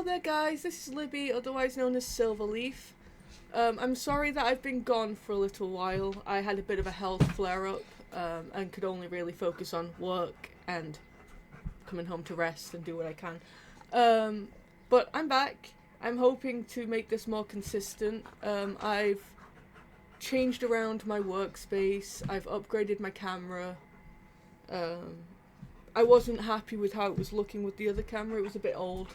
Hello there guys, this is Libby, otherwise known as Silverlief. I'm sorry that I've been gone for a little while. I had a bit of a health flare-up and could only really focus on work and coming home to rest and do what I can. But I'm back. I'm hoping to make this more consistent. I've changed around my workspace, I've upgraded my camera. I wasn't happy with how it was looking with the other camera, it was a bit old.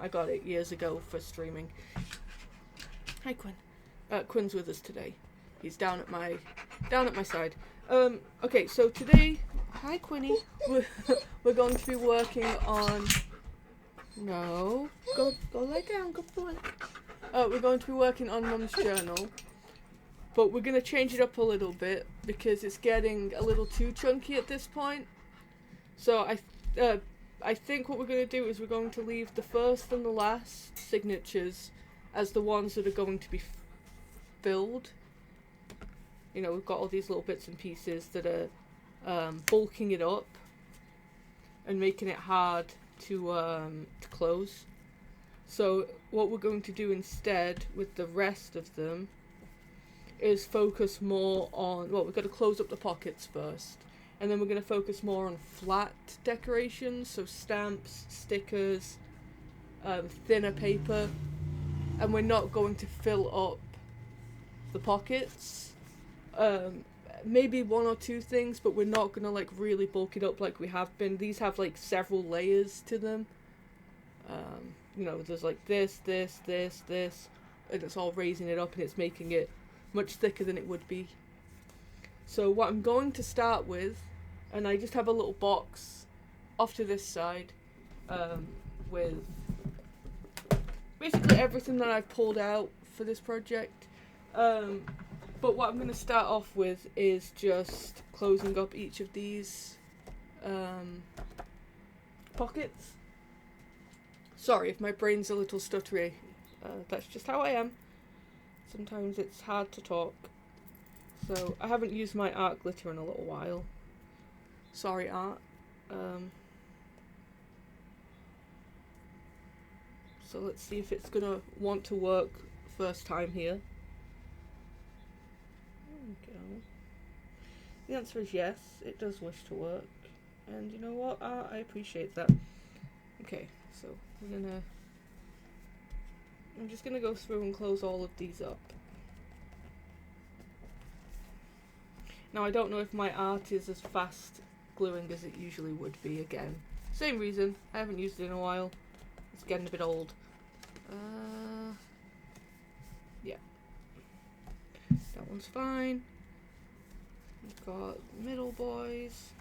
I got it years ago for streaming. Hi Quinn. Quinn's with us today. He's down at my side. Okay, so today, hi Quinny. We're going to be working on. No, go lay down, good boy. We're going to be working on Mum's journal, but we're gonna change it up a little bit because it's getting a little too chunky at this point. So I think what we're going to do is we're going to leave the first and the last signatures as the ones that are going to be filled. You know, we've got all these little bits and pieces that are bulking it up and making it hard to close. So what we're going to do instead with the rest of them is focus more on, well, we've got to close up the pockets first. And then we're going to focus more on flat decorations, so stamps, stickers, thinner paper. And we're not going to fill up the pockets. Maybe one or two things, but we're not going to like really bulk it up like we have been. These have like several layers to them. You know, there's like this, and it's all raising it up and it's making it much thicker than it would be. So what I'm going to start with, and I just have a little box off to this side with basically everything that I've pulled out for this project. But what I'm going to start off with is just closing up each of these pockets. Sorry if my brain's a little stuttery, that's just how I am. Sometimes it's hard to talk. So I haven't used my art glitter in a little while. Sorry, art. So let's see if it's gonna want to work first time here. There we go. The answer is yes, it does wish to work. And you know what, art, I appreciate that. Okay, so I'm just gonna go through and close all of these up. Now I don't know if my art is as fast gluing as it usually would be again. Same reason, I haven't used it in a while. It's getting a bit old. Yeah. That one's fine. We've got middle boys.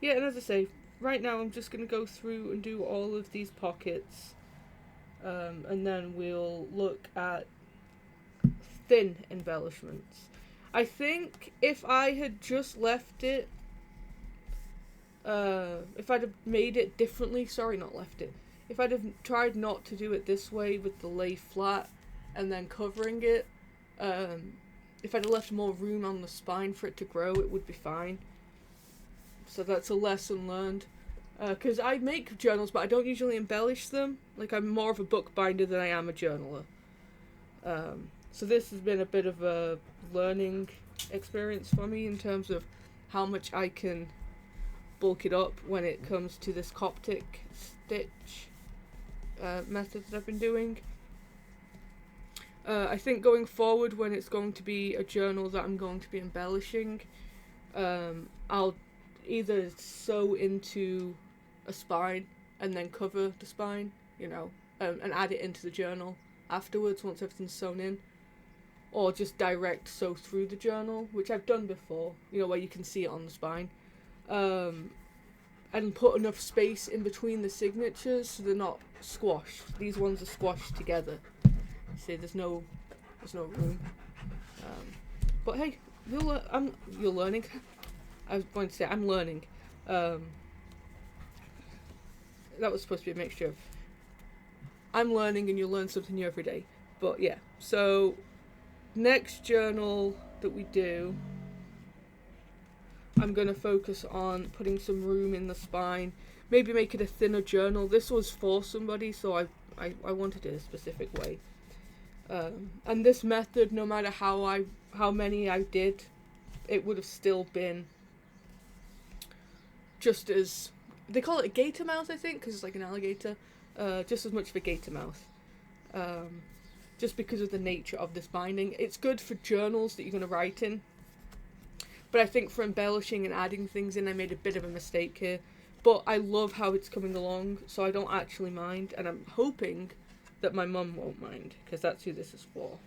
Yeah, and as I say, right now I'm just going to go through and do all of these pockets. And then we'll look at thin embellishments. I think if I had just left it, if I'd have made it differently, sorry, not left it, if I'd have tried not to do it this way with the lay flat and then covering it, if I'd have left more room on the spine for it to grow, it would be fine. So that's a lesson learned. Because I make journals, but I don't usually embellish them. Like, I'm more of a bookbinder than I am a journaler. So this has been a bit of a learning experience for me in terms of how much I can bulk it up when it comes to this Coptic stitch method that I've been doing. I think going forward, when it's going to be a journal that I'm going to be embellishing, I'll either sew into a spine and then cover the spine, you know, and add it into the journal afterwards once everything's sewn in. Or just direct sew through the journal, which I've done before, you know, where you can see it on the spine. And put enough space in between the signatures so they're not squashed. These ones are squashed together. See, there's no room. But hey, you're learning. I was going to say, I'm learning. That was supposed to be a mixture of I'm learning and you learn something new every day. But yeah, so next journal that we do, I'm going to focus on putting some room in the spine, maybe make it a thinner journal. This was for somebody, so I wanted it a specific way. And this method, no matter how many I did, it would have still been just as, they call it a gator mouth, I think, because it's like an alligator, just as much of a gator mouth. Just because of the nature of this binding. It's good for journals that you're going to write in. But I think for embellishing and adding things in, I made a bit of a mistake here. But I love how it's coming along, so I don't actually mind. And I'm hoping that my mum won't mind, because that's who this is for.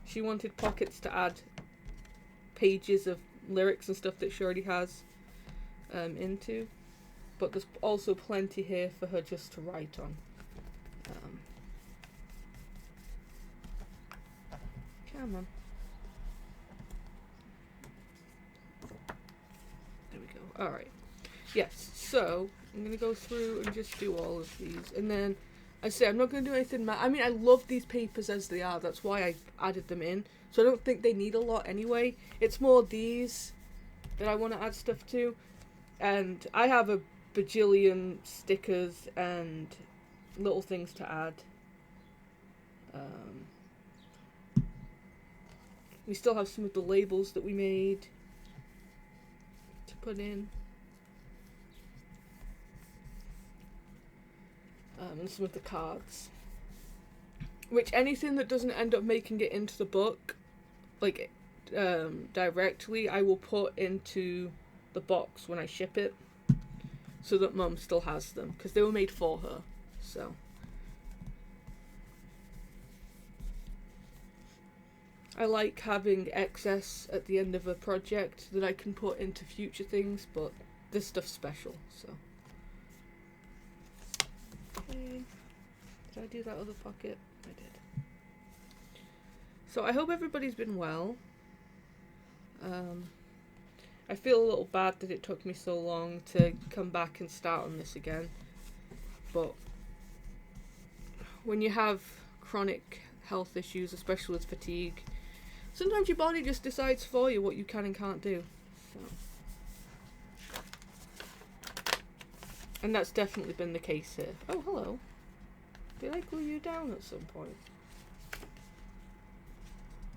She wanted pockets to add pages of lyrics and stuff that she already has into. But there's also plenty here for her just to write on. Come on. There we go. Alright. Yes, so I'm going to go through and just do all of these. And then, I say, I'm not going to do anything. I mean, I love these papers as they are. That's why I added them in. So I don't think they need a lot anyway. It's more these that I want to add stuff to. And I have a bajillion stickers and little things to add. We still have some of the labels that we made to put in. And some of the cards. Which, anything that doesn't end up making it into the book, like, directly, I will put into the box when I ship it. So that Mum still has them. Because they were made for her. So. I like having excess at the end of a project that I can put into future things, but this stuff's special, so. Okay. Did I do that other pocket? I did. So I hope everybody's been well. I feel a little bad that it took me so long to come back and start on this again, but when you have chronic health issues, especially with fatigue, sometimes your body just decides for you what you can and can't do. So. And that's definitely been the case here. Oh, hello. Did I glue you down at some point?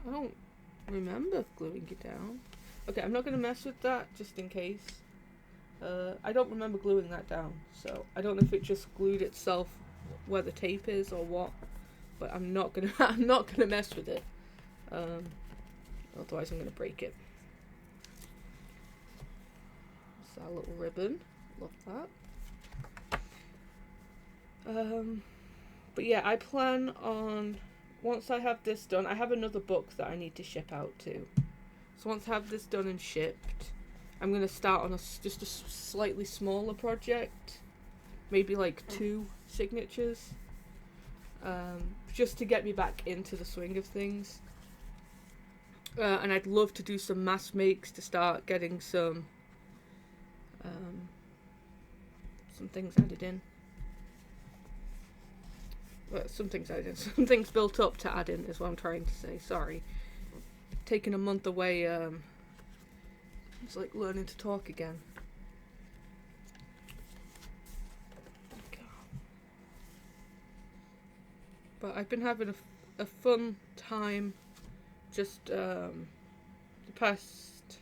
I don't remember gluing you down. Okay, I'm not going to mess with that, just in case. I don't remember gluing that down, so I don't know if it just glued itself where the tape is or what. But I'm not gonna mess with it. Otherwise I'm gonna break it. It's our little ribbon. Love that. But yeah, I plan on, once I have this done, I have another book that I need to ship out too. So once I have this done and shipped, I'm gonna start on just a slightly smaller project, maybe like 2 signatures. Just to get me back into the swing of things. And I'd love to do some mass makes to start getting some things added in. Well, some things added in. Some things built up to add in is what I'm trying to say. Sorry. Taking a month away, it's like learning to talk again. But I've been having a fun time just the past,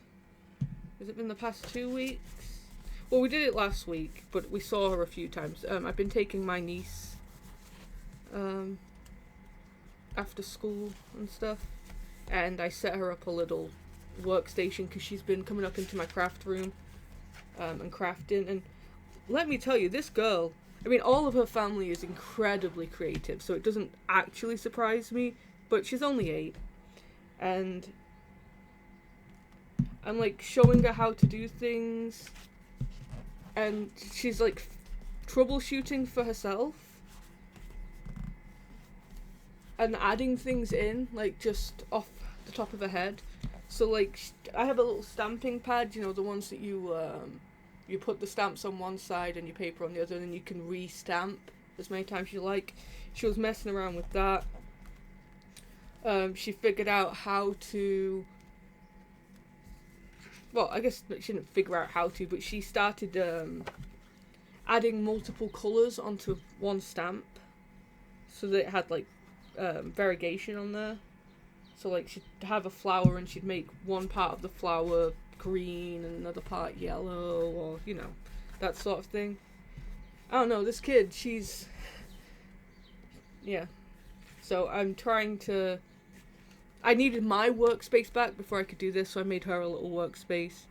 has it been the past 2 weeks? Well, we did it last week, but we saw her a few times. I've been taking my niece after school and stuff, and I set her up a little workstation because she's been coming up into my craft room and crafting. And let me tell you, this girl, I mean, all of her family is incredibly creative, so it doesn't actually surprise me, but she's only 8, and I'm, like, showing her how to do things, and she's, like, troubleshooting for herself, and adding things in, like, just off the top of her head. So, like, I have a little stamping pad, you know, the ones that you put the stamps on one side and your paper on the other, and then you can re-stamp as many times as you like. She was messing around with that. She figured out how to. Well, I guess she didn't figure out how to, but she started adding multiple colours onto one stamp, so that it had like variegation on there. So like she'd have a flower and she'd make one part of the flower green and another part yellow, or that sort of thing. I don't know, this kid, she's yeah. So I'm trying to. I needed my workspace back before I could do this, so I made her a little workspace.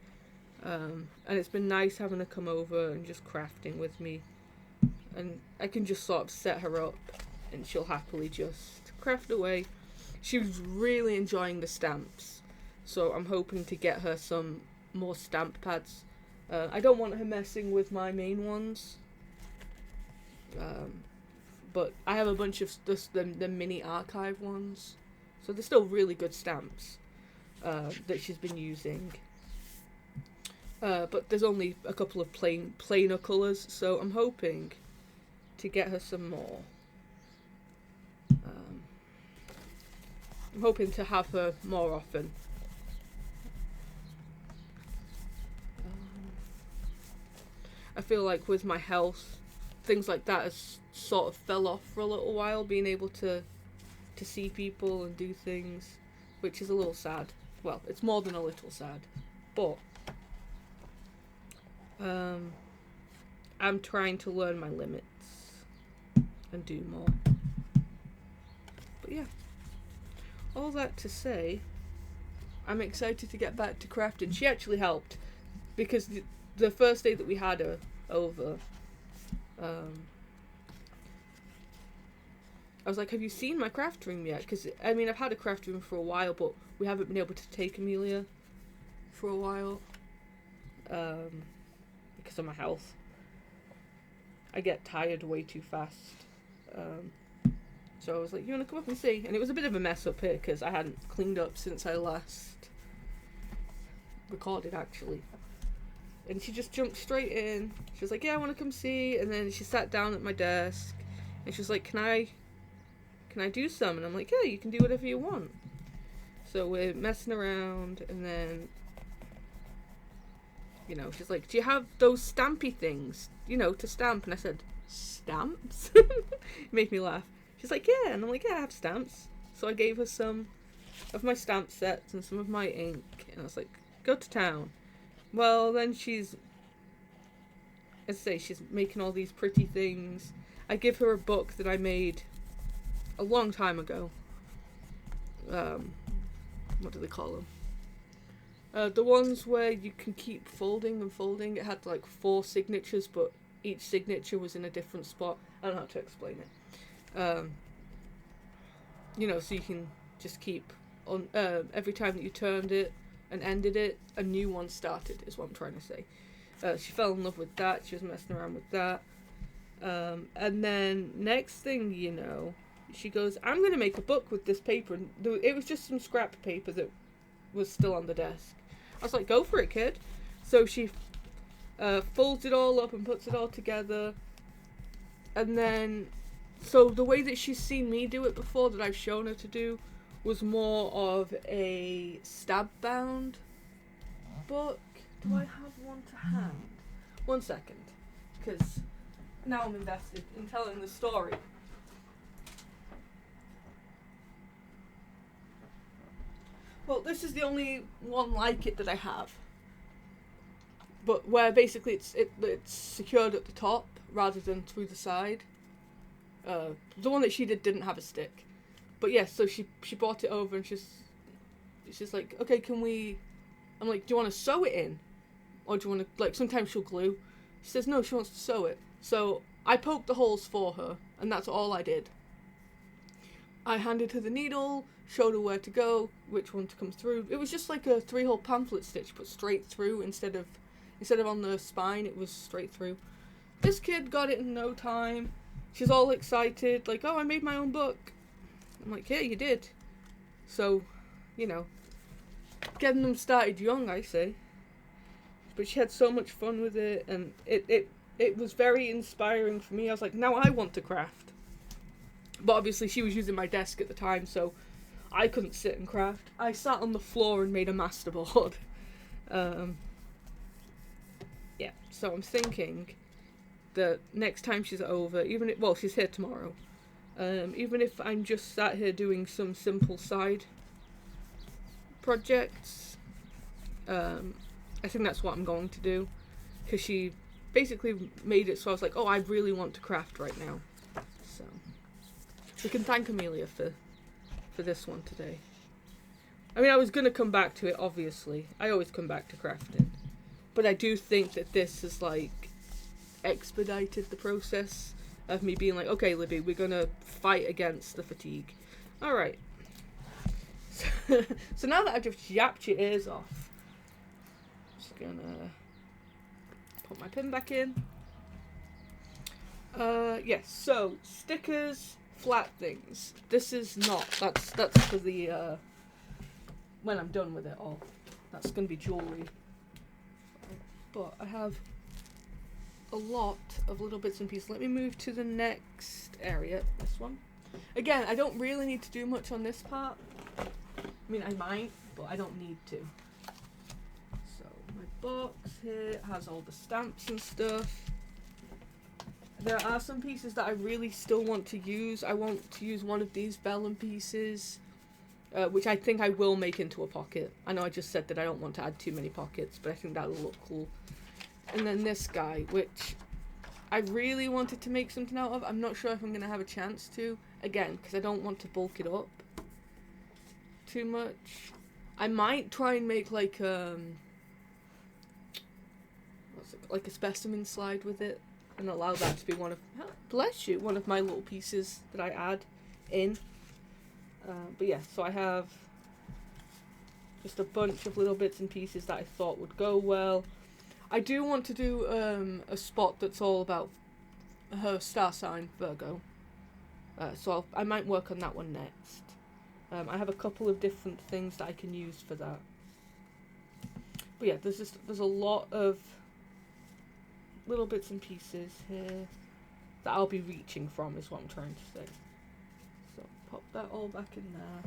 And it's been nice having her come over and just crafting with me. And I can just sort of set her up and she'll happily just craft away. She was really enjoying the stamps, so I'm hoping to get her some more stamp pads. I don't want her messing with my main ones. But I have a bunch of the mini archive ones. So they're still really good stamps that she's been using. But there's only a couple of plainer colours, so I'm hoping to get her some more. I'm hoping to have her more often. I feel like with my health, things like that has sort of fell off for a little while, being able to see people and do things, which is a little sad. Well, it's more than a little sad, but I'm trying to learn my limits and do more. But yeah, all that to say, I'm excited to get back to crafting. She actually helped, because the first day that we had her over, I was like, have you seen my craft room yet? Because, I mean, I've had a craft room for a while, but we haven't been able to take Amelia for a while. Because of my health. I get tired way too fast. So I was like, you want to come up and see? And it was a bit of a mess up here, because I hadn't cleaned up since I last recorded, actually. And she just jumped straight in. She was like, yeah, I want to come see. And then she sat down at my desk. And she was like, can I do some? And I'm like, yeah, you can do whatever you want. So we're messing around, and then, she's like, do you have those stampy things, to stamp? And I said, stamps? It made me laugh. She's like, yeah. And I'm like, yeah, I have stamps. So I gave her some of my stamp sets and some of my ink, and I was like, go to town. Well, then she's making all these pretty things. I give her a book that I made a long time ago. What do they call them? The ones where you can keep folding and folding. It had like 4 signatures, but each signature was in a different spot. I don't know how to explain it. So you can just keep on, every time that you turned it and ended it, a new one started, is what I'm trying to say. She fell in love with that. She was messing around with that. And then next thing you know, she goes, I'm going to make a book with this paper. And it was just some scrap paper that was still on the desk. I was like, go for it, kid. So she folds it all up and puts it all together. And then, so the way that she's seen me do it before, that I've shown her to do, was more of a stab-bound book. Do I have one to hand? 1 second. Because now I'm invested in telling the story. Well, this is the only one like it that I have. But where basically it's secured at the top rather than through the side. The one that she did didn't have a stick. But yes, so she brought it over and she's like, okay, can we... I'm like, do you want to sew it in? Or do you want to... Like, sometimes she'll glue. She says no, she wants to sew it. So I poked the holes for her, and that's all I did. I handed her the needle, showed her where to go, which one to come through. It was just like a 3-hole pamphlet stitch, but straight through instead of on the spine. It was straight through. This kid got it in no time. She's all excited, like, oh, I made my own book. I'm like, yeah, you did. So, getting them started young, I say. But she had so much fun with it, and it was very inspiring for me. I was like, now I want to craft. But obviously she was using my desk at the time, so I couldn't sit and craft. I sat on the floor and made a masterboard. Yeah, so I'm thinking that next time she's over, she's here tomorrow. Even if I'm just sat here doing some simple side projects, I think that's what I'm going to do. Because she basically made it so I was like, oh, I really want to craft right now. So we can thank Amelia for this one today. I mean, I was going to come back to it, obviously. I always come back to crafting. But I do think that this has, like, expedited the process of me being like, okay, Libby, we're going to fight against the fatigue. Alright. So now that I've just yapped your ears off, I'm just going to put my pin back in. Yes, so stickers, flat things. This is not, that's for the, when I'm done with it all. That's going to be jewellery. But I have a lot of little bits and pieces. Let me move to the next area, this one. Again, I don't really need to do much on this part. I mean, I might, but I don't need to. So, my box here has all the stamps and stuff. There are some pieces that I really still want to use. I want to use one of these vellum pieces, which I think I will make into a pocket. I know I just said that I don't want to add too many pockets, but I think that'll look cool. And then this guy, which I really wanted to make something out of. I'm not sure if I'm going to have a chance to. Again, because I don't want to bulk it up too much. I might try and make like like a specimen slide with it. And allow that to be one of, bless you, one of my little pieces that I add in. But yeah, so I have just a bunch of little bits and pieces that I thought would go well. I do want to do a spot that's all about her star sign, Virgo. So I might work on that one next. I have a couple of different things that I can use for that. But yeah, there's a lot of little bits and pieces here that I'll be reaching from, is what I'm trying to say. So pop that all back in there.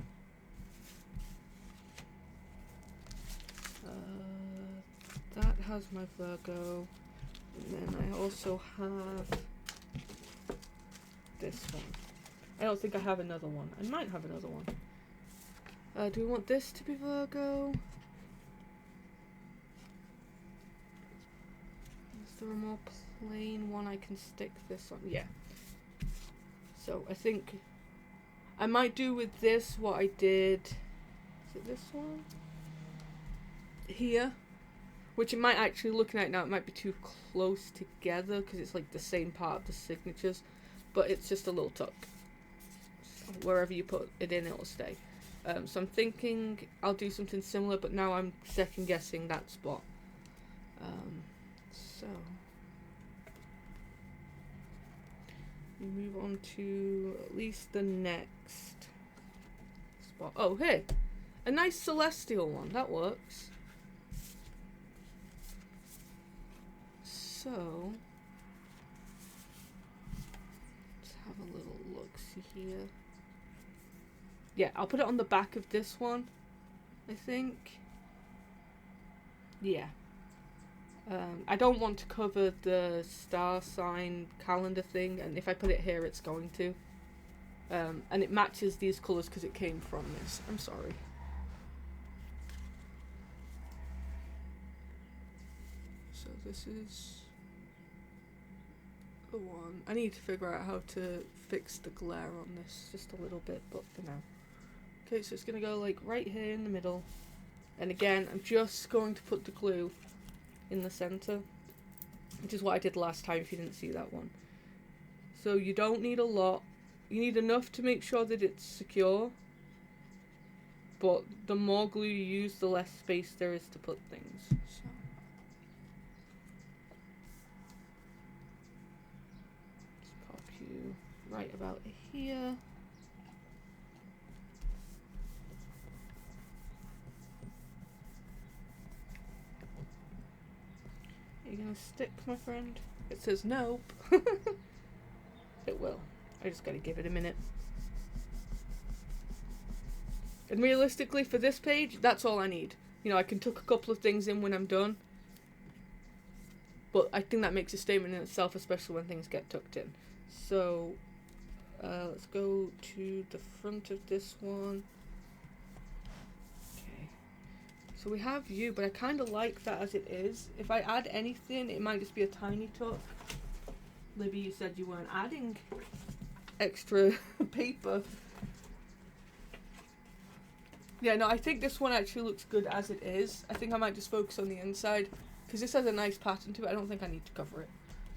That has my Virgo, and then I also have this one. I don't think I have another one. I might have another one. Do we want this to be Virgo? Is there a more plain one I can stick this on? Yeah. So I think I might do with this what I did. Is it this one? Here. Which it might actually, looking at it now, it might be too close together because it's like the same part of the signatures. But it's just a little tuck. So wherever you put it in, it'll stay. So I'm thinking I'll do something similar, but now I'm second guessing that spot. So we move on to at least the next spot. Oh, hey, a nice celestial one. That works. So let's have a little look-see here. Yeah, I'll put it on the back of this one, I think. Yeah. I don't want to cover the star sign calendar thing, and if I put it here, it's going to. And it matches these colours because it came from this. I'm sorry. So this is the one. I need to figure out how to fix the glare on this just a little bit, but for now. Okay, so it's going to go like right here in the middle. And again, I'm just going to put the glue in the center, which is what I did last time if you didn't see that one. So you don't need a lot. You need enough to make sure that it's secure, but the more glue you use, the less space there is to put things. So just pop you right about here. Are you gonna stick, my friend? It says nope. It will. I just gotta give it a minute. And realistically, for this page, that's all I need. You know, I can tuck a couple of things in when I'm done. But I think that makes a statement in itself, especially when things get tucked in. So, let's go to the front of this one. Okay. So we have you, but I kind of like that as it is. If I add anything, it might just be a tiny tuck. Libby, you said you weren't adding extra paper. Yeah, no, I think this one actually looks good as it is. I think I might just focus on the inside, because this has a nice pattern to it. I don't think I need to cover it.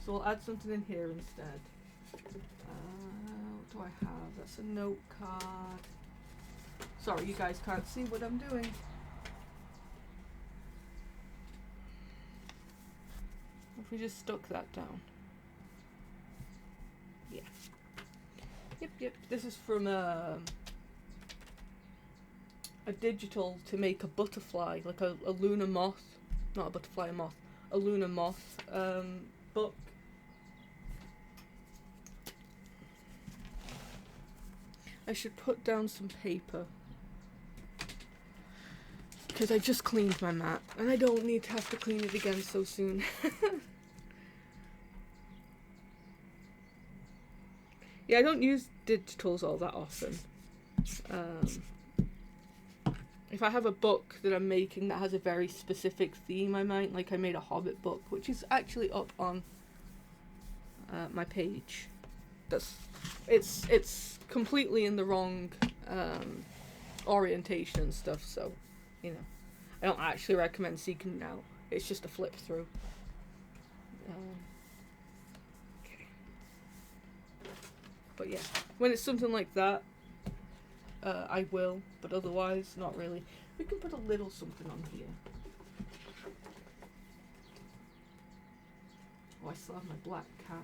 So I'll add something in here instead. What do I have? That's a note card. Sorry, you guys can't see what I'm doing. If we just stuck that down. Yeah. Yep. This is from a digital to make a butterfly, like a lunar moth. Not a butterfly, a moth. A lunar moth book. I should put down some paper. Because I just cleaned my mat. And I don't need to have to clean it again so soon. Yeah, I don't use digitals all that often. If I have a book that I'm making that has a very specific theme, I might. Like I made a Hobbit book, which is actually up on my page. It's completely in the wrong orientation and stuff, so, you know. I don't actually recommend seeking it out. It's just a flip through. Okay. But yeah, when it's something like that, I will, but otherwise, not really. We can put a little something on here. Oh, I still have my black cat.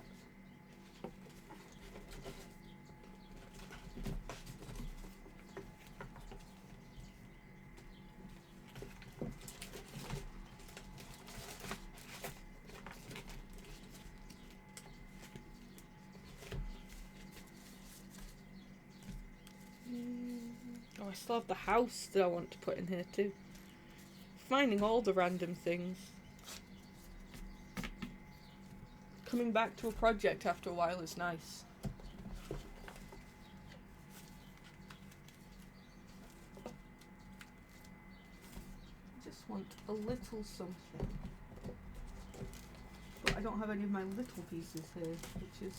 Oh, I still have the house that I want to put in here too. Finding all the random things. Coming back to a project after a while is nice. I just want a little something. But I don't have any of my little pieces here, which is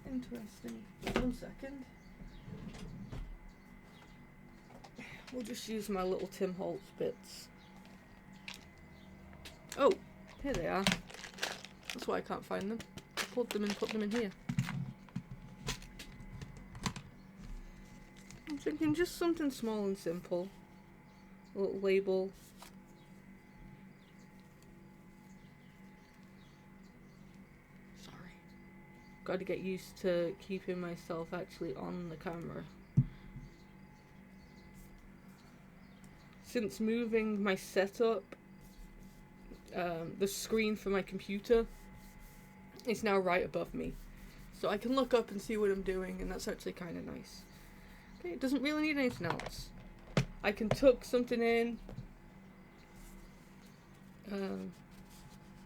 interesting. 1 second. We'll just use my little Tim Holtz bits. Oh, here they are. That's why I can't find them. I pulled them and put them in here. I'm thinking just something small and simple. A little label. Sorry. Got to get used to keeping myself actually on the camera. Since moving my setup, the screen for my computer is now right above me. So I can look up and see what I'm doing, and that's actually kind of nice. Okay, it doesn't really need anything else. I can tuck something in.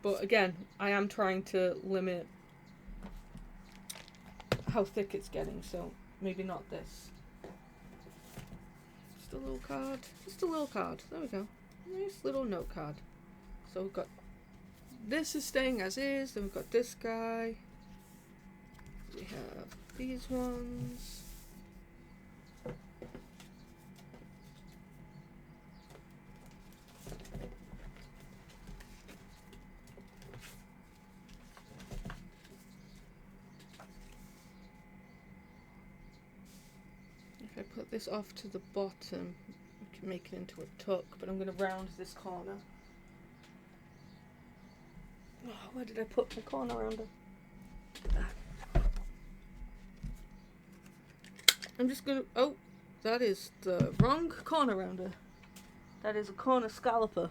But again, I am trying to limit how thick it's getting, so maybe not this. Just a little card. Just a little card. There we go. Nice little note card. So we've got this is staying as is. Then we've got this guy. We have these ones. If I put this off to the bottom, we can make it into a tuck, but I'm going to round this corner. Oh, where did I put my corner rounder? I'm just going to... Oh, that is the wrong corner rounder. That is a corner scalloper.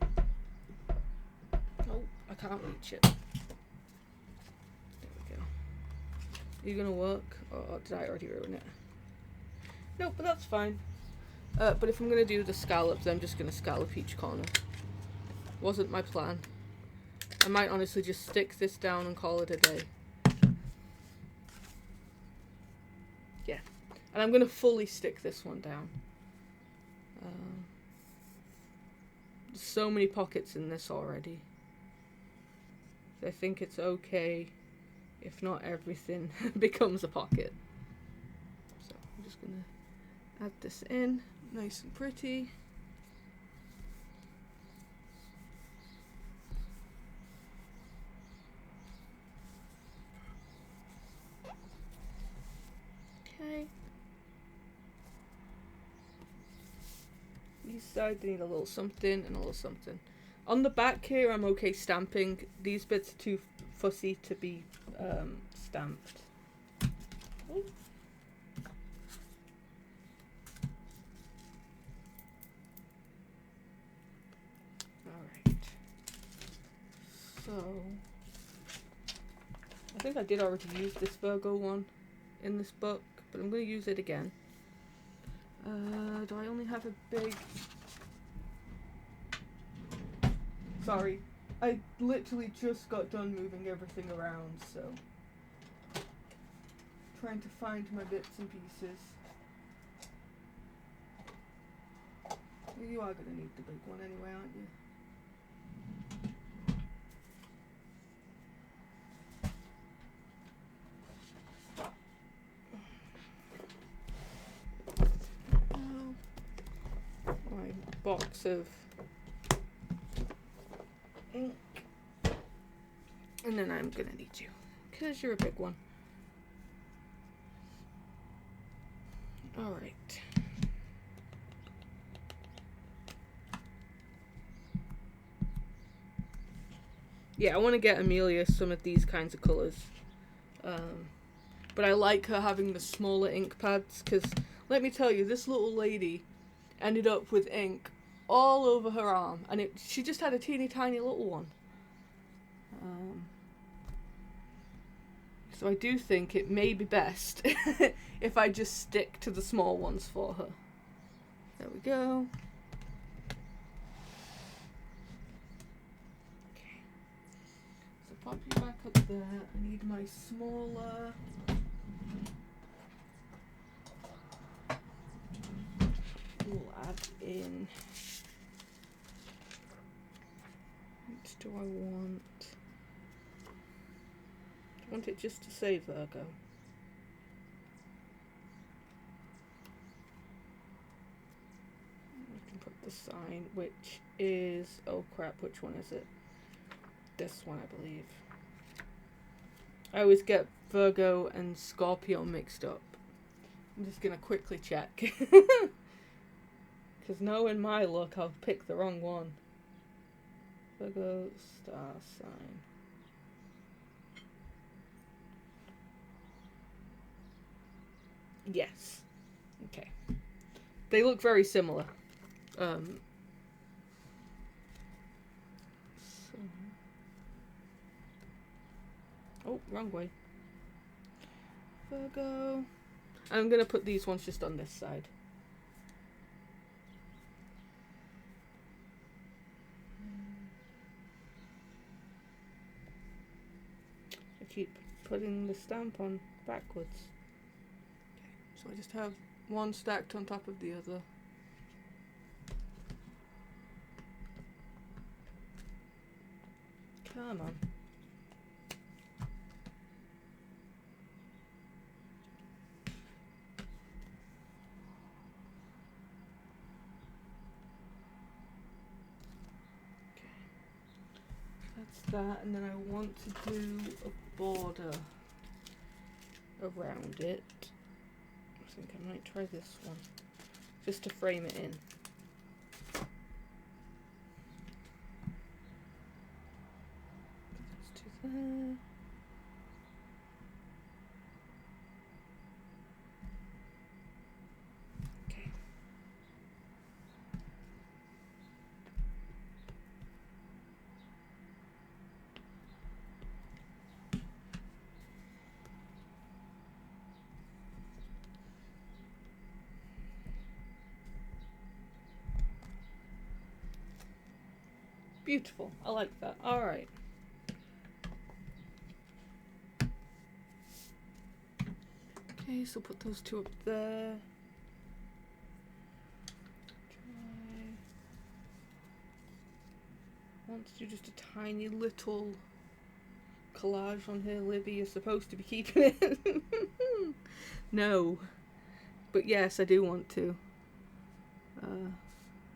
Oh, I can't reach it. There we go. Are you going to work? Or did I already ruin it? Nope, but that's fine. But if I'm going to do the scallops, I'm just going to scallop each corner. Wasn't my plan. I might honestly just stick this down and call it a day. Yeah. And I'm going to fully stick this one down. There's so many pockets in this already. So I think it's okay if not everything becomes a pocket. So I'm just going to add this in, nice and pretty. Okay. These sides need a little something and a little something. On the back here, I'm okay stamping. These bits are too fussy to be stamped. Ooh. Alright. So, I think I did already use this Virgo one in this book, but I'm going to use it again. Do I only have a big... Sorry, I literally just got done moving everything around, so... Trying to find my bits and pieces. You are going to need the big one anyway, aren't you? My box of ink, and then I'm gonna need you because you're a big one. All right. Yeah, I want to get Amelia some of these kinds of colors, but I like her having the smaller ink pads because let me tell you, this little lady ended up with ink all over her arm, and she just had a teeny tiny little one. So I do think it may be best if I just stick to the small ones for her. There we go. Okay. So pop you back up there. I need my smaller... We'll add in... What do I want? I want it just to say Virgo. I can put the sign, which is... Oh crap, which one is it? This one, I believe. I always get Virgo and Scorpio mixed up. I'm just going to quickly check. Because knowing my luck, I'll pick the wrong one. Virgo star sign. Yes. Okay. They look very similar. So. Oh, wrong way. Virgo. I'm going to put these ones just on this side. I keep putting the stamp on backwards. Okay, so I just have one stacked on top of the other. Come on. That, and then I want to do a border around it. I think I might try this one just to frame it in. Let's do that. Okay. Beautiful. I like that. Alright. Okay, so put those two up there. I want to do just a tiny little collage on here. Libby, you're supposed to be keeping it. No. But yes, I do want to.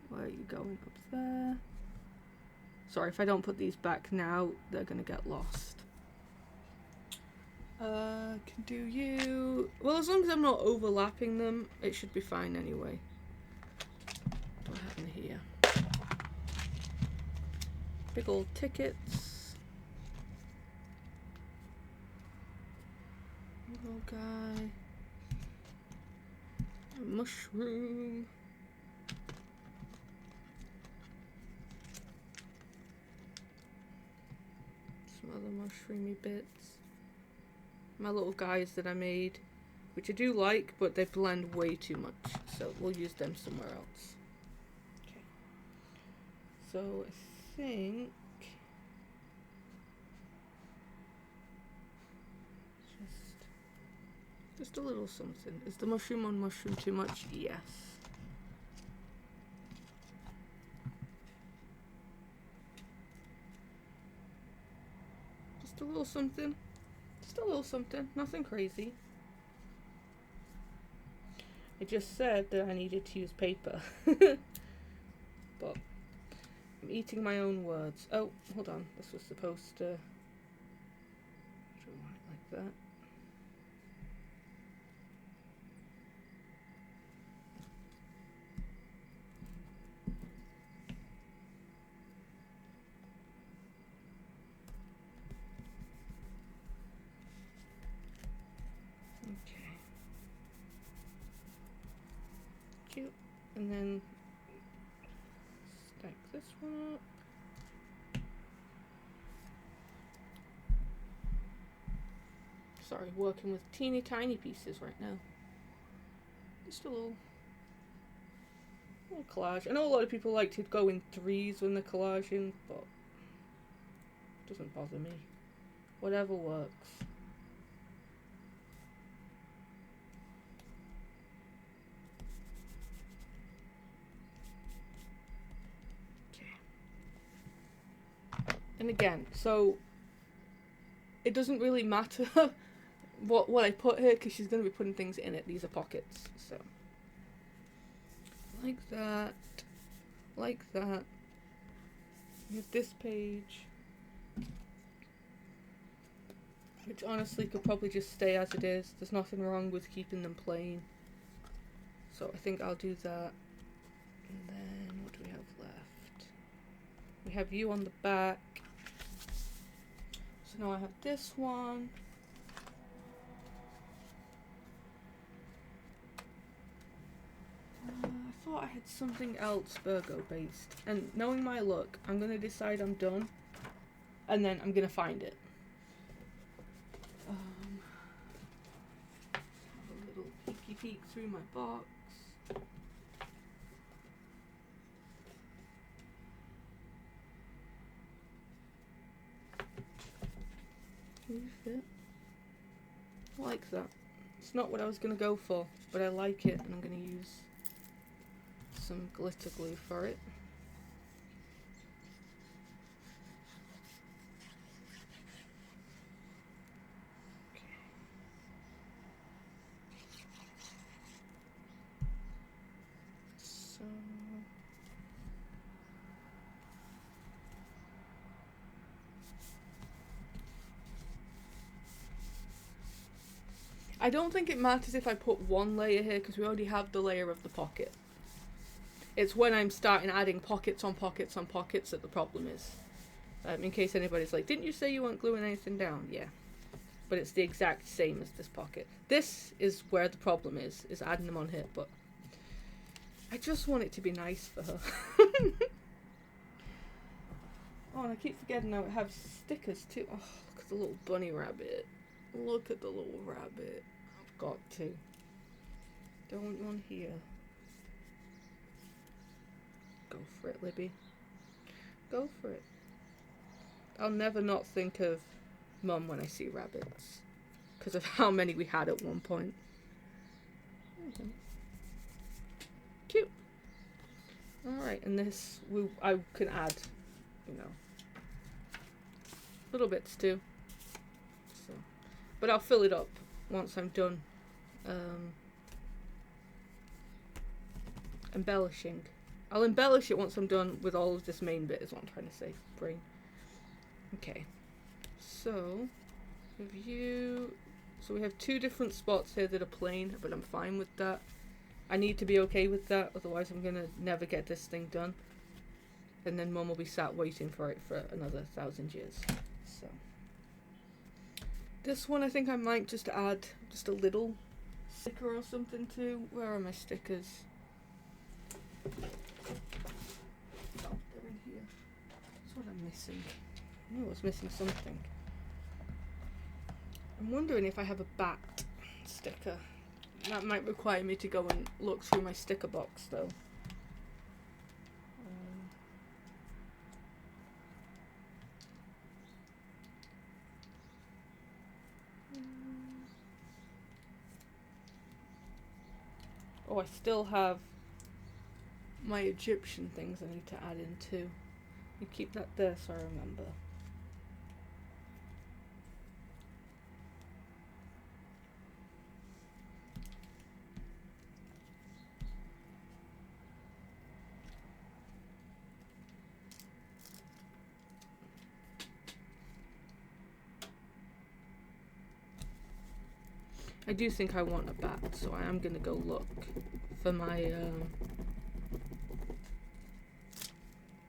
Where are you going? Up there. Sorry, if I don't put these back now, they're gonna get lost. Can do you. Well, as long as I'm not overlapping them, it should be fine anyway. What do I have in here? Big old tickets. Little guy. A mushroom. Some other mushroomy bits. My little guys that I made, which I do like, but they blend way too much, so we'll use them somewhere else. Okay. So I think just a little something. Is the mushroom on mushroom too much? Yes. Just a little something. Just a little something. Nothing crazy. I just said that I needed to use paper. But I'm eating my own words. Oh, hold on. This was supposed to... I don't want it like that. Cute. And then stack this one up. Sorry, working with teeny tiny pieces right now. Just a little collage. I know a lot of people like to go in threes when they're collaging, but it doesn't bother me. Whatever works. And again, so it doesn't really matter what I put here, because she's going to be putting things in it. These are pockets, so like that, like that. Here's this page, which honestly could probably just stay as it is. There's nothing wrong with keeping them plain, so I think I'll do that. And then what do we have left? We have you on the back. So now I have this one. I thought I had something else Virgo based, and knowing my look, I'm gonna decide I'm done, and then I'm gonna find it. Have a little peeky peek through my box. Fit. I like that. It's not what I was going to go for, but I like it, and I'm going to use some glitter glue for it. Okay. So I don't think it matters if I put one layer here, because we already have the layer of the pocket. It's when I'm starting adding pockets on pockets on pockets that the problem is. In case anybody's like, didn't you say you weren't gluing anything down? Yeah. But it's the exact same as this pocket. This is where the problem is adding them on here, but I just want it to be nice for her. Oh, and I keep forgetting now it has stickers too. Oh, look at the little bunny rabbit. Look at the little rabbit. I've got to. Don't want one here. Go for it, Libby. go for it. I'll never not think of Mum when I see rabbits, because of how many we had at one point. Okay. Cute. Alright, and this, I can add, you know, little bits too. So, but I'll fill it up once I'm done embellishing. I'll embellish it once I'm done with all of this main bit, is what I'm trying to say. Brain. Okay. So, we have two different spots here that are plain, but I'm fine with that. I need to be okay with that, otherwise I'm gonna never get this thing done. And then Mum will be sat waiting for it for another 1,000 years. So, this one I think I might just add just a little sticker or something to. Where are my stickers? Oh, they're in here. That's what I'm missing. I knew I was missing something. I'm wondering if I have a bat sticker. That might require me to go and look through my sticker box though. Oh, I still have my Egyptian things I need to add in too. You keep that there so I remember. I do think I want a bat, so I am going to go look for my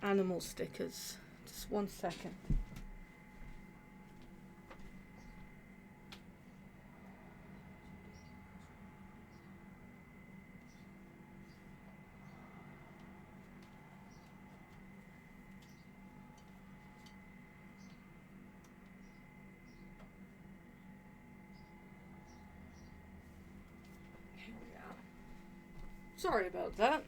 animal stickers. Just 1 second. Sorry about that.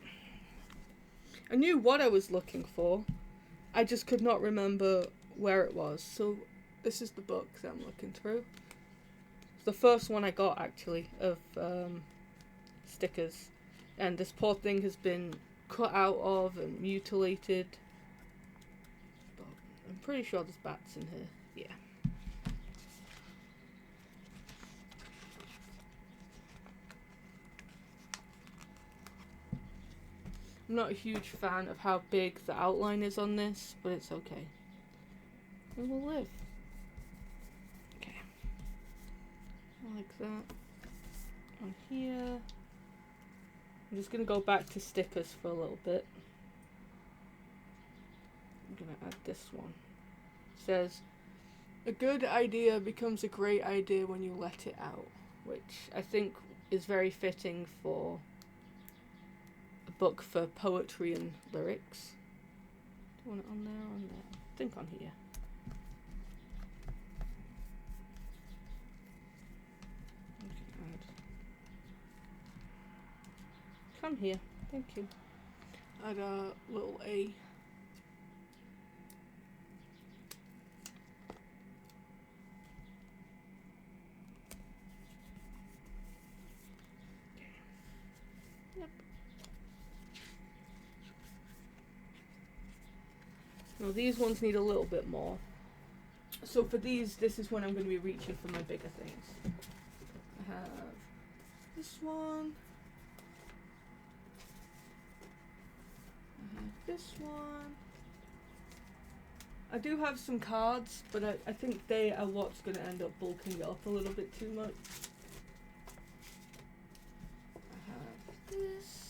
I knew what I was looking for. I just could not remember where it was. So this is the book that I'm looking through. It's the first one I got actually of stickers. And this poor thing has been cut out of and mutilated. But I'm pretty sure there's bats in here. Yeah. I'm not a huge fan of how big the outline is on this, but it's okay. We will live. Okay. Like that. On here. I'm just going to go back to stickers for a little bit. I'm going to add this one. It says, a good idea becomes a great idea when you let it out. Which I think is very fitting for book for poetry and lyrics. Do you want it on there or on there? I think on here. Come here. Thank you. Add a little A. Yep. Now these ones need a little bit more. So for these, this is when I'm going to be reaching for my bigger things. I have this one. I have this one. I do have some cards, but I think they are what's going to end up bulking it up a little bit too much. I have this.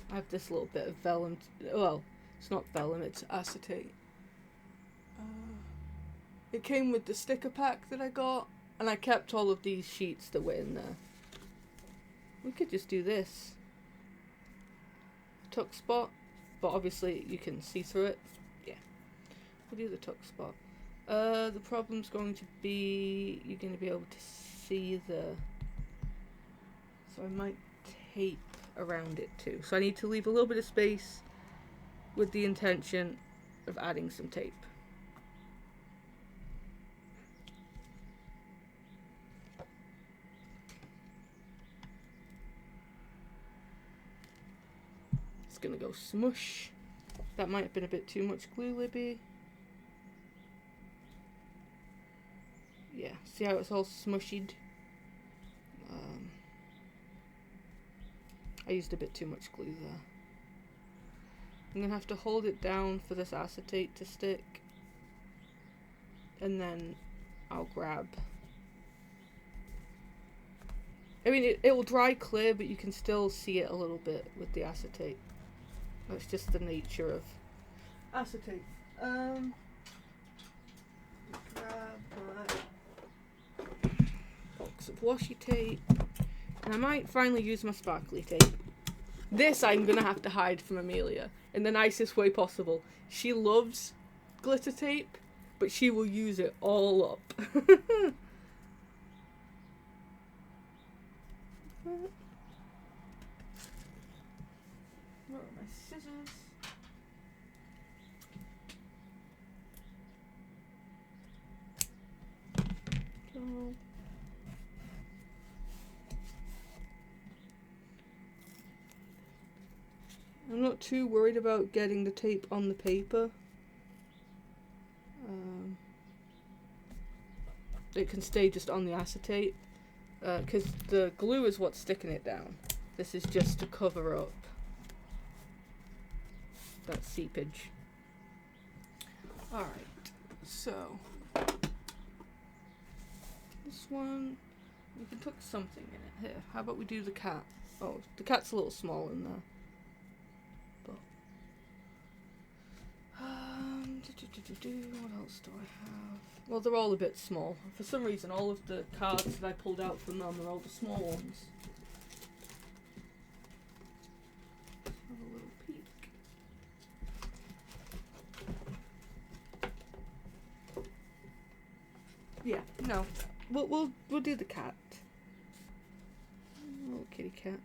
I have this little bit of vellum. Well, it's not vellum, it's acetate. It came with the sticker pack that I got, and I kept all of these sheets that were in there. We could just do this. Tuck spot, but obviously you can see through it. Yeah, we'll do the tuck spot. The problem's going to be you're going to be able to see the I might tape around it too. So I need to leave a little bit of space with the intention of adding some tape. It's gonna go smush. That might have been a bit too much glue, Libby. Yeah, see how it's all smushied? I used a bit too much glue there. I'm gonna have to hold it down for this acetate to stick. And then I'll grab. I mean, it will dry clear, but you can still see it a little bit with the acetate. That's just the nature of acetate. Grab my box of washi tape. And I might finally use my sparkly tape. This I'm gonna have to hide from Amelia in the nicest way possible. She loves glitter tape, but she will use it all up. Where are my scissors? Go. I'm not too worried about getting the tape on the paper. It can stay just on the acetate, because the glue is what's sticking it down. This is just to cover up that seepage. Alright, so this one, we can tuck something in it. Here, how about we do the cat? Oh, the cat's a little small in there. What else do I have? Well, they're all a bit small. For some reason, all of the cards that I pulled out from them are all the small ones. Let's have a little peek. Yeah, no, we'll do the cat. Little kitty cat.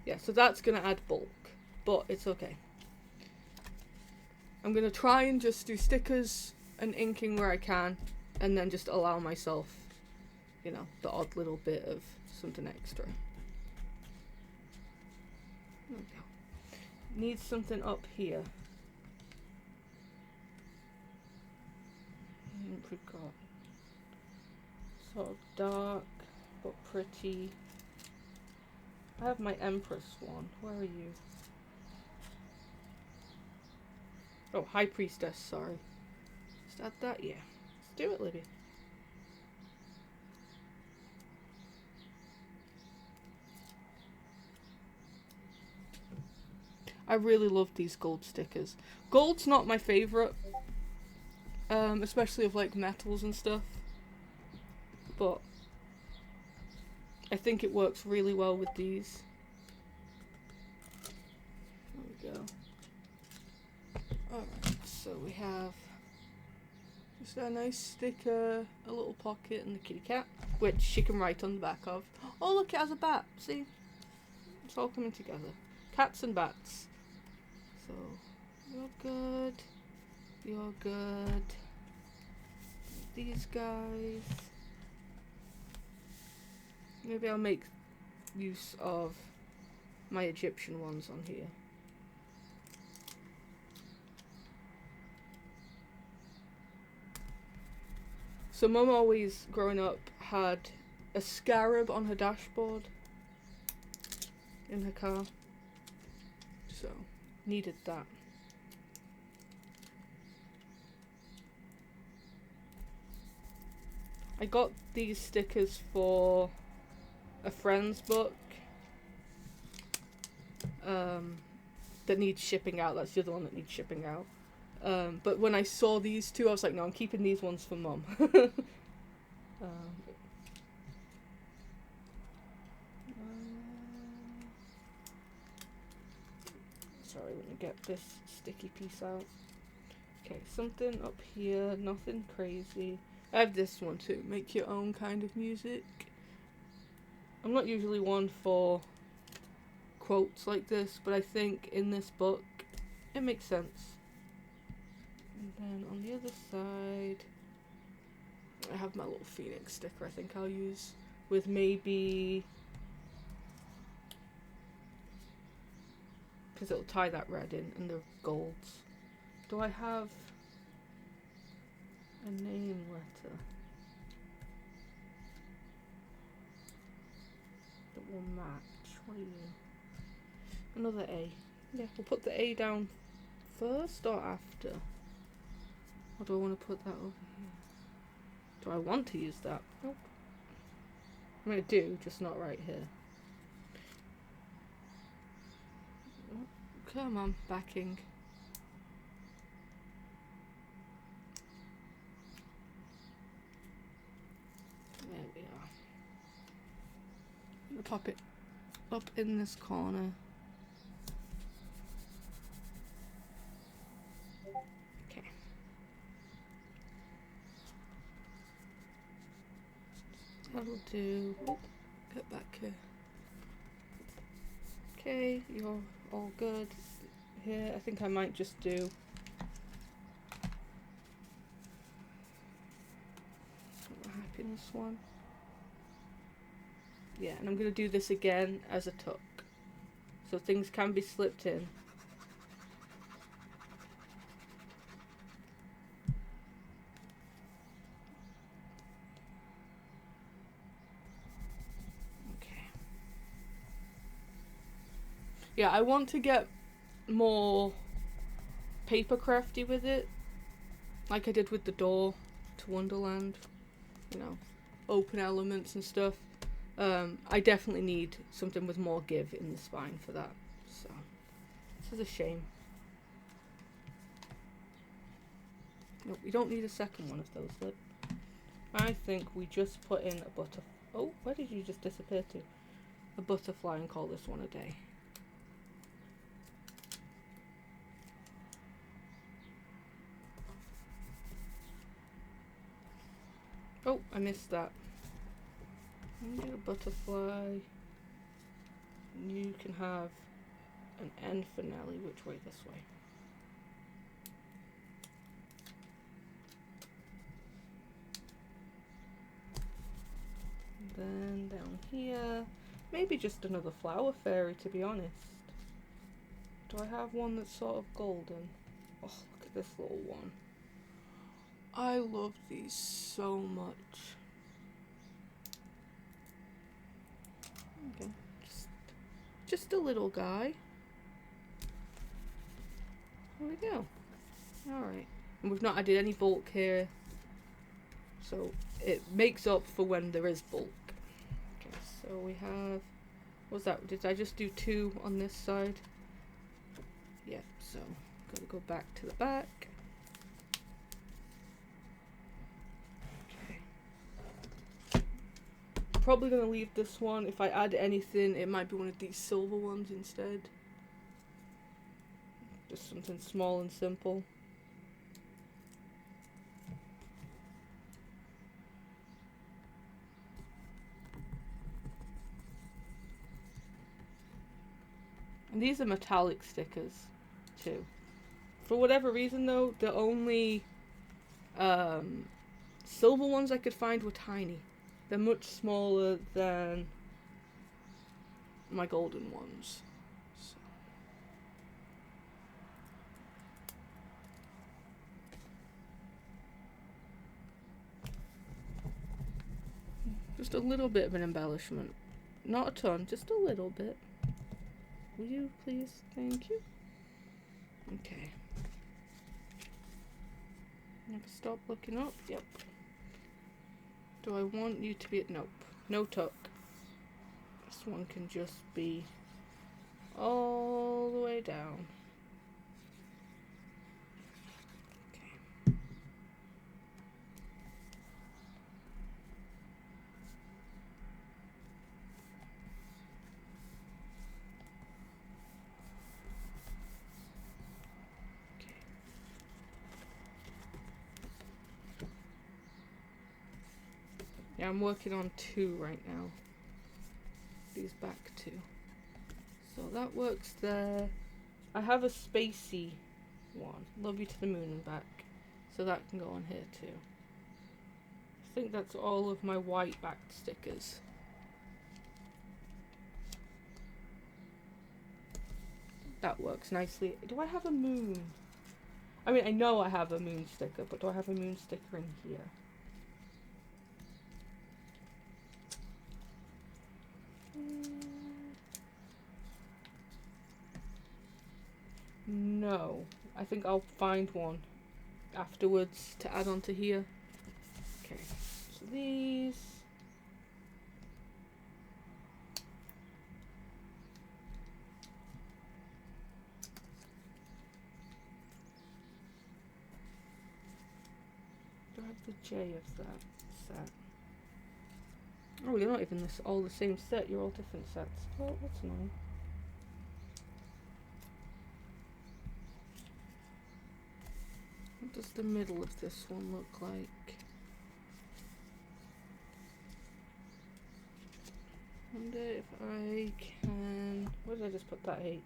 Yeah, so that's gonna add bulk, but it's okay. I'm going to try and just do stickers and inking where I can, and then just allow myself, you know, the odd little bit of something extra. There we go. Need something up here. We've got sort of dark, but pretty. I have my Empress one. Where are you? Oh, High Priestess, sorry. Let's add that, yeah. Let's do it, Libby. I really love these gold stickers. Gold's not my favourite, especially of like metals and stuff. But I think it works really well with these. There we go. Alright, so we have just a nice sticker, a little pocket, and the kitty cat, which she can write on the back of. Oh look, it has a bat, see? It's all coming together. Cats and bats. So, you're good, you're good. These guys. Maybe I'll make use of my Egyptian ones on here. So Mum always, growing up, had a scarab on her dashboard in her car. So, needed that. I got these stickers for a friend's book that needs shipping out. That's the other one that needs shipping out. But when I saw these two, I was like, no, I'm keeping these ones for Mum. Sorry, let me get this sticky piece out. Okay, something up here, nothing crazy. I have this one too, make your own kind of music. I'm not usually one for quotes like this, but I think in this book it makes sense. And then on the other side, I have my little phoenix sticker I think I'll use with maybe, because it'll tie that red in and the golds. Do I have a name letter that will match? What are you? Another A. Yeah, we'll put the A down first or after? Or do I want to put that over here? Do I want to use that? Nope. I mean, I do, just not right here. Oh, come on, backing. There we are. I'm gonna pop it up in this corner. Okay. That'll do. Oh, get back here. Okay, you're all good here. I think I might just do happiness one. Yeah, and I'm going to do this again as a tuck. So things can be slipped in. Okay. Yeah, I want to get more paper crafty with it. Like I did with the door to Wonderland. You know, open elements and stuff. I definitely need something with more give in the spine for that. So, this is a shame. Nope, we don't need a second one of those. Look. I think we just put in a butterfly. Oh, where did you just disappear to? A butterfly and call this one a day. Oh, I missed that. You get a butterfly. You can have an N for Nelly. Which way? This way. And then down here, maybe just another flower fairy, to be honest. Do I have one that's sort of golden? Oh, look at this little one. I love these so much. Okay, just a little guy. There we go. Alright. And we've not added any bulk here. So it makes up for when there is bulk. Okay, so we have... What's that? Did I just do 2 on this side? Yeah, so gotta go back to the back. Probably gonna leave this one. If I add anything, it might be one of these silver ones instead. Just something small and simple. And these are metallic stickers too. For whatever reason though, the only silver ones I could find were tiny. They're much smaller than my golden ones. So. Just a little bit of an embellishment. Not a ton, just a little bit. Will you please? Thank you. Okay. Never stop looking up. Yep. Do I want you to be at... Nope. No tuck. This one can just be all the way down. Okay. Yeah, I'm working on 2 right now. these back too. So that works there. I have a spacey one, Love You to the Moon and Back, so that can go on here too. I think that's all of my white backed stickers. That works nicely. Do I have a moon? I mean, I know I have a moon sticker, but do I have a moon sticker in here? No. I think I'll find one afterwards to add onto here. Okay, so these. Do I have the J of that set? Oh, you're not even all the same set, you're all different sets. Oh, that's annoying. What does the middle of this one look like? I wonder if I can... Where did I just put that H?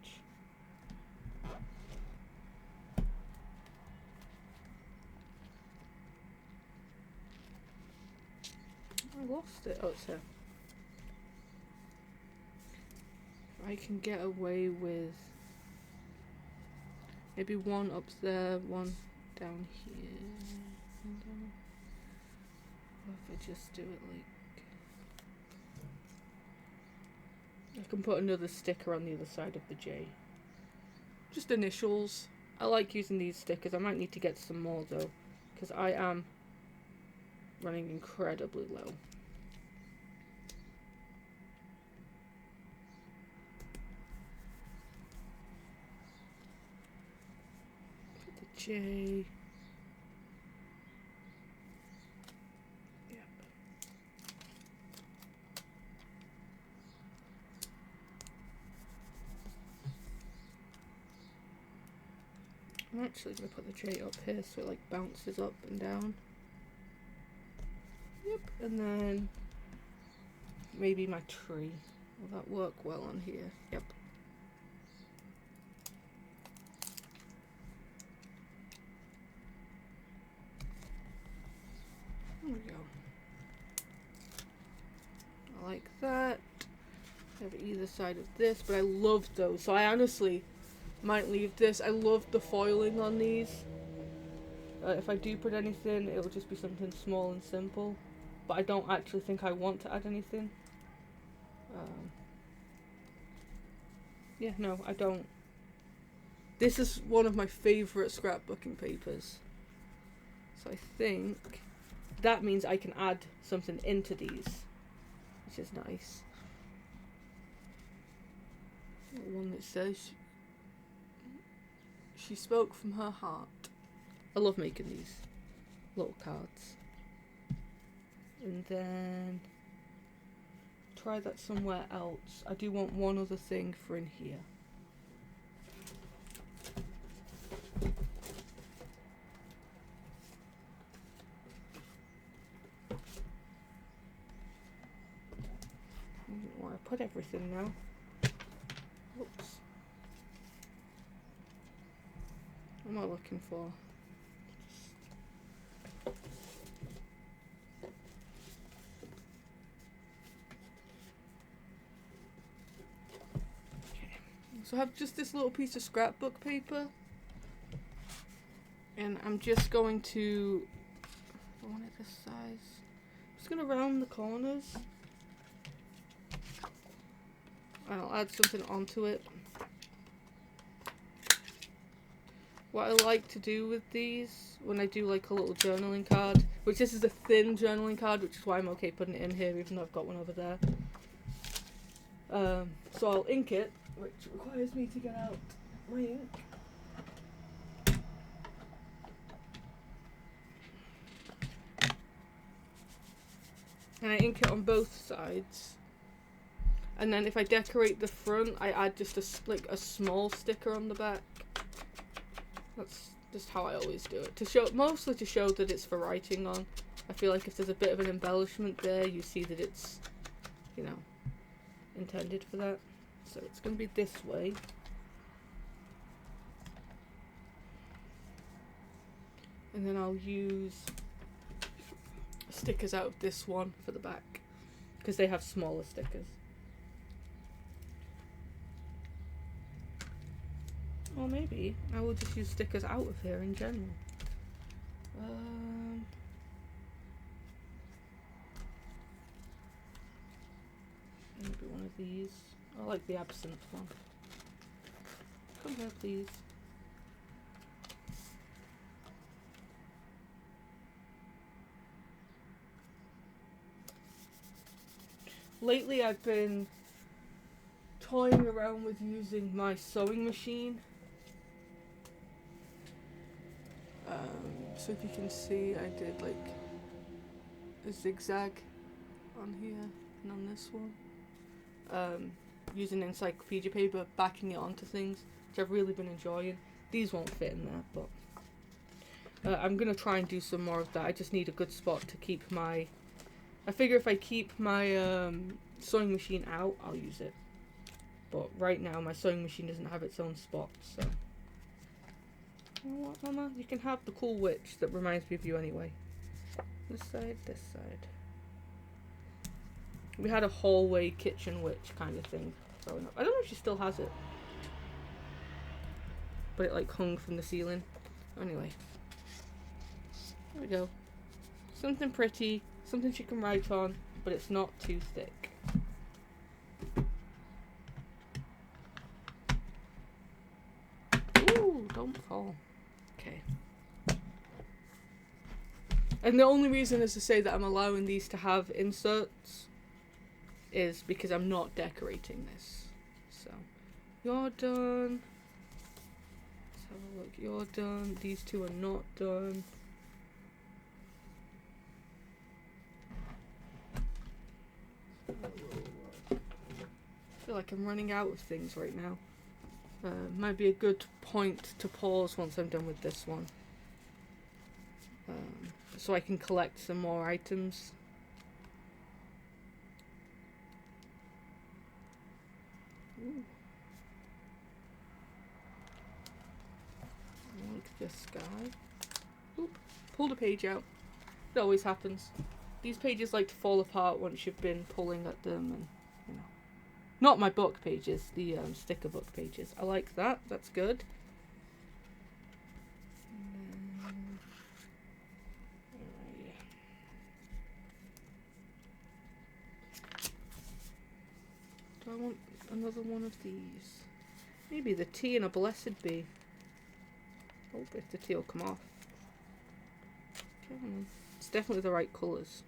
I lost it. Oh, it's here. If I can get away with maybe one up there, one down here, and or if I just do it like... I can put another sticker on the other side of the J. Just initials. I like using these stickers. I might need to get some more though, because I am running incredibly low. Put the J. Yep. I'm actually going to put the J up here so it like bounces up and down. Yep, and then maybe my tree. Will that work well on here? Yep. There we go. I like that. I have either side of this, but I love those. So I honestly might leave this. I love the foiling on these. If I do put anything, it'll just be something small and simple. But I don't actually think I want to add anything. Yeah, no, I don't. This is one of my favourite scrapbooking papers. So I think that means I can add something into these, which is nice. One that says she spoke from her heart. I love making these little cards. And then try that somewhere else. I do want one other thing for in here. I don't want to put everything now. Oops. What am I looking for? So I have just this little piece of scrapbook paper, and I'm just going to, I want it this size, I'm just going to round the corners, and I'll add something onto it. What I like to do with these, when I do like a little journaling card, which this is a thin journaling card, which is why I'm okay putting it in here, even though I've got one over there. So I'll ink it, which requires me to get out my ink. And I ink it on both sides. And then if I decorate the front, I add just a small sticker on the back. That's just how I always do it. To show, mostly to show that it's for writing on. I feel like if there's a bit of an embellishment there, you see that it's, you know, intended for that. So it's going to be this way. And then I'll use stickers out of this one for the back, because they have smaller stickers. Or maybe I will just use stickers out of here in general. Maybe one of these. I like the absinthe one. Come here, please. Lately I've been toying around with using my sewing machine. So if you can see, I did like a zigzag on here and on this one. Using encyclopedia paper, backing it onto things, which I've really been enjoying. These won't fit in there, but I'm going to try and do some more of that. I just need a good spot to keep my... I figure if I keep my sewing machine out, I'll use it. But right now, my sewing machine doesn't have its own spot, so... You know what, Mama? You can have the cool witch that reminds me of you anyway. This side, this side. We had a hallway kitchen witch kind of thing growing up. I don't know if she still has it. But it like hung from the ceiling. Anyway. There we go. Something pretty. Something she can write on, but it's not too thick. Ooh, don't fall. Okay. And the only reason is to say that I'm allowing these to have inserts is because I'm not decorating this. So, you're done. Let's have a look. You're done. These two are not done. I feel like I'm running out of things right now. Might be a good point to pause once I'm done with this one. So I can collect some more items. Ooh. I like this guy. Oop, pulled a page out. It always happens. These pages like to fall apart once you've been pulling at them, and you know. Not my book pages, the sticker book pages. I like that. That's good. Do I want another one of these? Maybe the T and a blessed bee. Oh, if the T will come off. It's definitely the right colours.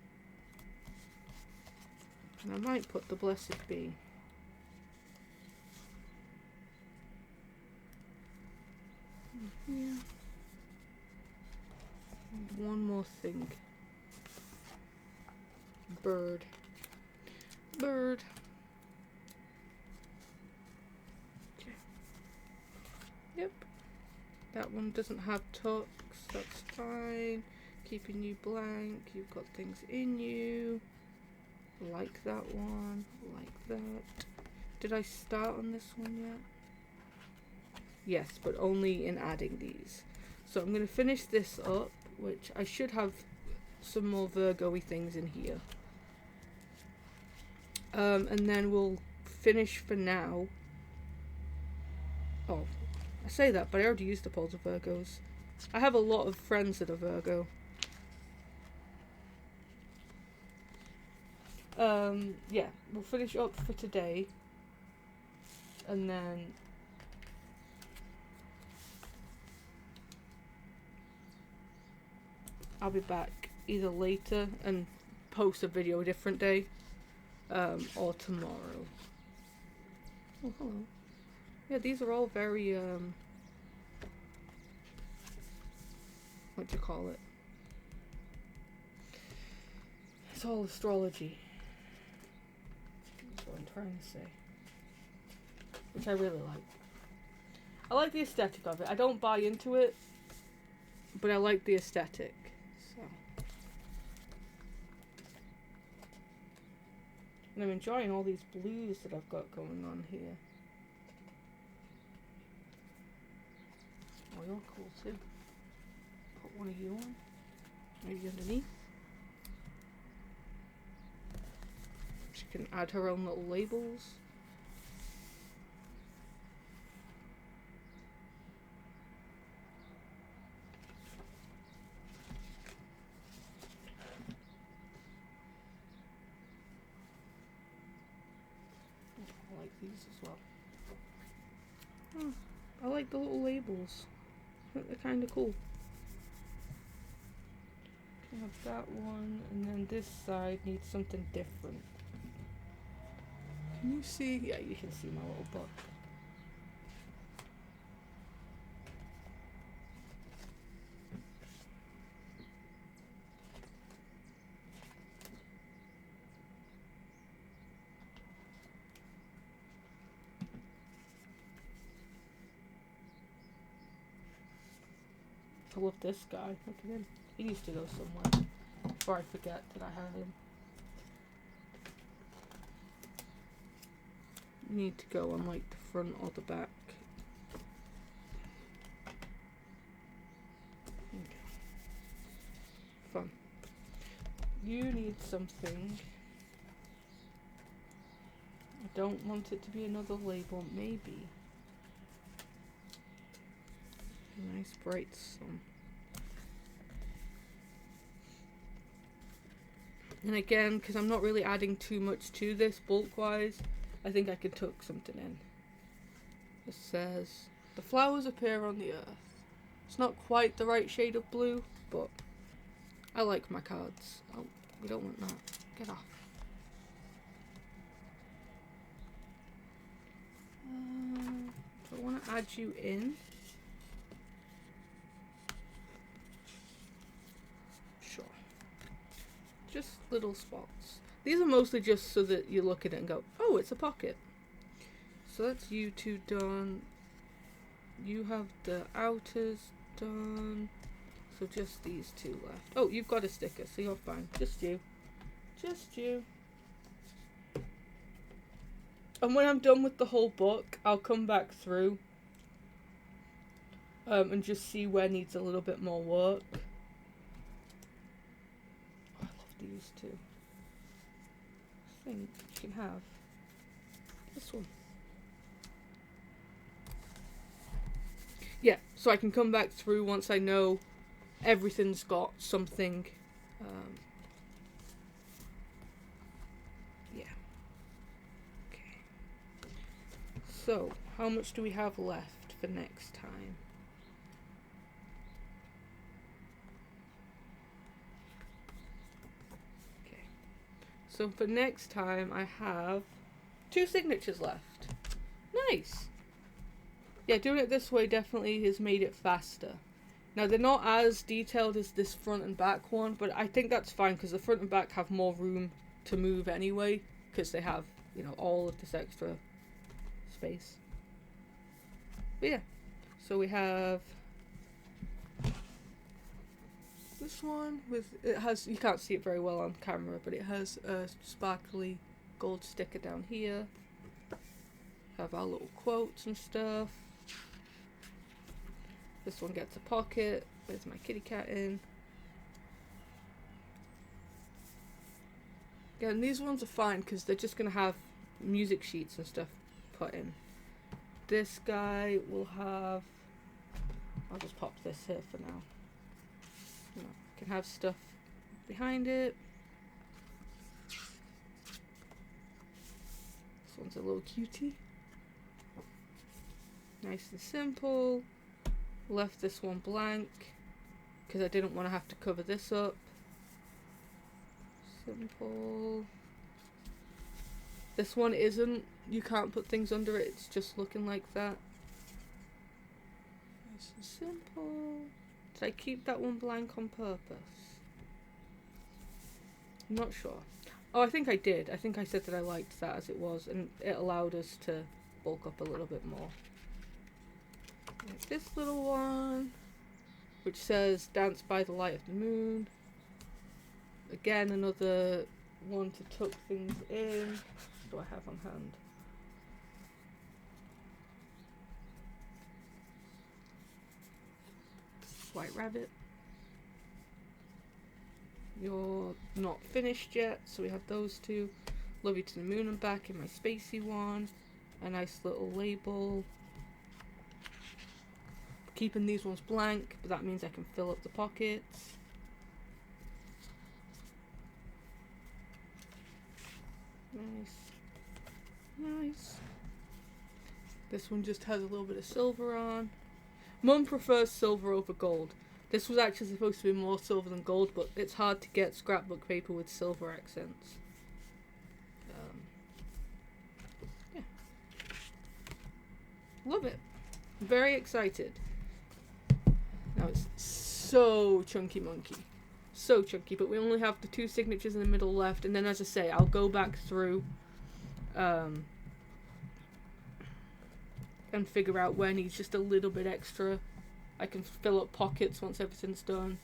And I might put the blessed bee. Yeah. And one more thing. Bird. Bird. Okay. Yep. That one doesn't have tucks. That's fine. Keeping you blank. You've got things in you. Like that one. Like that. Did I start on this one yet? Yes, but only in adding these. So I'm going to finish this up, which I should have some more Virgo-y things in here. And then we'll finish for now. Oh, I say that, but I already used the poles of Virgos. I have a lot of friends that are Virgo. Yeah, we'll finish up for today. And then I'll be back either later and post a video a different day, or tomorrow. Oh, hello. Yeah, these are all very, what do you call it? It's all astrology. That's what I'm trying to say. Which I really like. I like the aesthetic of it. I don't buy into it, but I like the aesthetic. So. And I'm enjoying all these blues that I've got going on here. Oh, you're cool too. Put one of you on. Maybe underneath. She can add her own little labels. I like these as well. Oh, I like the little labels. I think they're kind of cool. I have that one, and then this side needs something different. Can you see? Yeah, you can see my little book. I love this guy. Look at him. He needs to go somewhere before I forget that I have him. You need to go on like the front or the back. Okay. Fun. You need something. I don't want it to be another label, maybe. A nice bright sun. And again, because I'm not really adding too much to this bulk-wise, I think I could tuck something in. It says, the flowers appear on the earth. It's not quite the right shade of blue, but I like my cards. Oh, we don't want that. Get off. Do I want to add you in? Sure. Just little spots. These are mostly just so that you look at it and go, oh, it's a pocket. So that's you two done. You have the outers done. So just these two left. Oh, you've got a sticker, so you're fine. Just you. Just you. And when I'm done with the whole book, I'll come back through and just see where needs a little bit more work. Oh, I love these two. I think you can have this one. Yeah, so I can come back through once I know everything's got something. Yeah. Okay. So, how much do we have left for next time? Okay. So for next time, I have 2 signatures left. Nice. Yeah, doing it this way definitely has made it faster. Now, they're not as detailed as this front and back one, but I think that's fine because the front and back have more room to move anyway, because they have, you know, all of this extra space. But yeah, so we have this one with, it has, you can't see it very well on camera, but it has a sparkly gold sticker down here. Have our little quotes and stuff. This one gets a pocket. There's my kitty cat in. Yeah, and these ones are fine because they're just going to have music sheets and stuff put in. This guy will have... I'll just pop this here for now. You know, can have stuff behind it. This one's a little cutie. Nice and simple. Left this one blank because I didn't want to have to cover this up. Simple. This one isn't. You can't put things under it. It's just looking like that. Nice and simple. Did I keep that one blank on purpose? I'm not sure. Oh, I think I did. I think I said that I liked that as it was, and it allowed us to bulk up a little bit more. Like this little one, which says "Dance by the light of the moon." Again, another one to tuck things in. What do I have on hand? White rabbit. You're not finished yet, so we have those two. Love you to the moon and back in my spacey one. A nice little label. Keeping these ones blank, but that means I can fill up the pockets. Nice. Nice. This one just has a little bit of silver on. Mum prefers silver over gold. This was actually supposed to be more silver than gold, but it's hard to get scrapbook paper with silver accents. Yeah. Love it. Very excited. Now it's so chunky monkey. So chunky, but we only have the 2 signatures in the middle left, and then as I say, I'll go back through and figure out where needs just a little bit extra. I can fill up pockets once everything's done.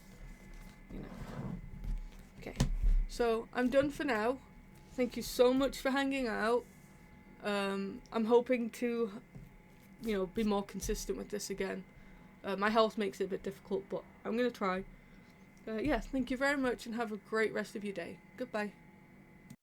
You know. Okay. So I'm done for now. Thank you so much for hanging out. I'm hoping to, be more consistent with this again. My health makes it a bit difficult, but I'm going to try. Yes, thank you very much and have a great rest of your day. Goodbye.